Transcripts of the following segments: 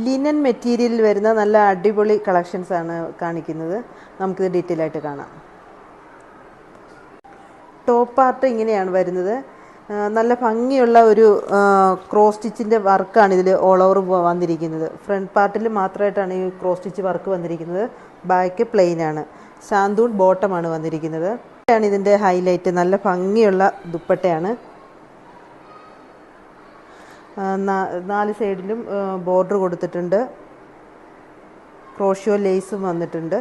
Linen മെറ്റീരിയലിൽ വരുന്ന നല്ല അടിപൊളി കളക്ഷൻസ് ആണ് കാണിക്കുന്നത്. നമുക്കിത് ഡീറ്റെയിൽ ആയിട്ട് കാണാം. ടോപ്പ് പാർട്ട് ഇങ്ങനെയാണ് വരുന്നത്. നല്ല ഭംഗിയുള്ള ഒരു ക്രോസ് സ്റ്റിച്ചിൻ്റെ വർക്കാണ് ഇതിൽ ഓൾ ഓവർ വന്നിരിക്കുന്നത്. ഫ്രണ്ട് പാർട്ടിൽ മാത്രമായിട്ടാണ് ഈ ക്രോസ് സ്റ്റിച്ച് വർക്ക് വന്നിരിക്കുന്നത്. ബാക്ക് പ്ലെയിൻ ആണ്. സാന്തൂൺ ബോട്ടമാണ് വന്നിരിക്കുന്നത്. ആണ് ഇതിൻ്റെ ഹൈലൈറ്റ്. നല്ല ഭംഗിയുള്ള ദുപ്പട്ടയാണ്. 4 സൈഡിലും ബോർഡർ കൊടുത്തിട്ടുണ്ട്. ക്രോഷ്യോ ലേസും വന്നിട്ടുണ്ട്.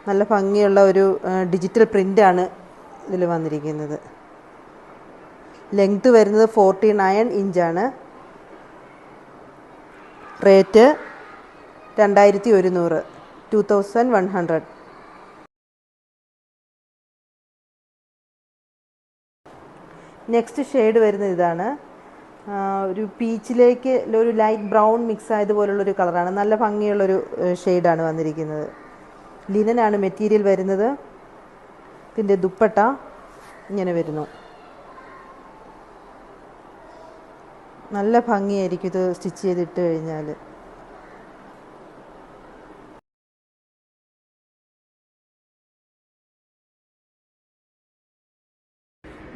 നല്ല ഭംഗിയുള്ള ഒരു ഡിജിറ്റൽ പ്രിൻ്റാണ് ഇതിൽ വന്നിരിക്കുന്നത്. ലെങ്ത് വരുന്നത് 49 ഇഞ്ചാണ്. റേറ്റ് 2100, 2100. നെക്സ്റ്റ് ഷെയ്ഡ് വരുന്നത് ഇതാണ്. ഒരു പീച്ചിലേക്ക് ഒരു ലൈറ്റ് ബ്രൗൺ മിക്സ് ആയതുപോലുള്ളൊരു കളറാണ്. നല്ല ഭംഗിയുള്ളൊരു ഷെയ്ഡാണ് വന്നിരിക്കുന്നത്. ലിനനാണ് മെറ്റീരിയൽ വരുന്നത്. ഇതിൻ്റെ ദുപ്പട്ട ഇങ്ങനെ വരുന്നു. നല്ല ഭംഗിയായിരിക്കും ഇത് സ്റ്റിച്ച് ചെയ്തിട്ട് കഴിഞ്ഞാൽ.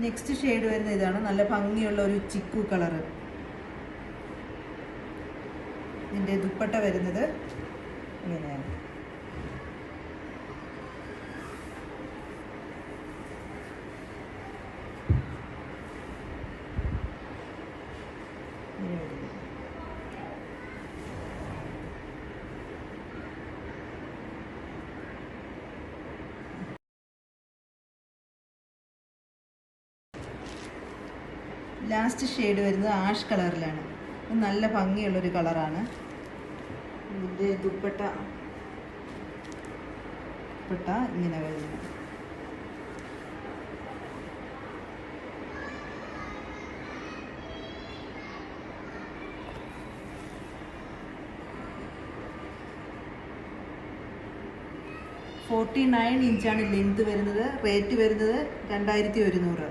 നെക്സ്റ്റ് ഷെയ്ഡ് വരുന്ന ഇതാണ്. നല്ല ഭംഗിയുള്ള ഒരു ചിക്കു കളറ്. ഇതിൻ്റെ ദുപ്പട്ട വരുന്നത് ഇങ്ങനെയാണ്. ലാസ്റ്റ് ഷെയ്ഡ് വരുന്നത് ആഷ് കളറിലാണ്. നല്ല ഭംഗിയുള്ളൊരു കളറാണ്. ഇതിൻ്റെ ദുപ്പട്ട ഇങ്ങനെ വരുന്നത്. $49 ഇഞ്ചാണ് ലെങ്ത് വരുന്നത്. റേറ്റ് വരുന്നത് 2100.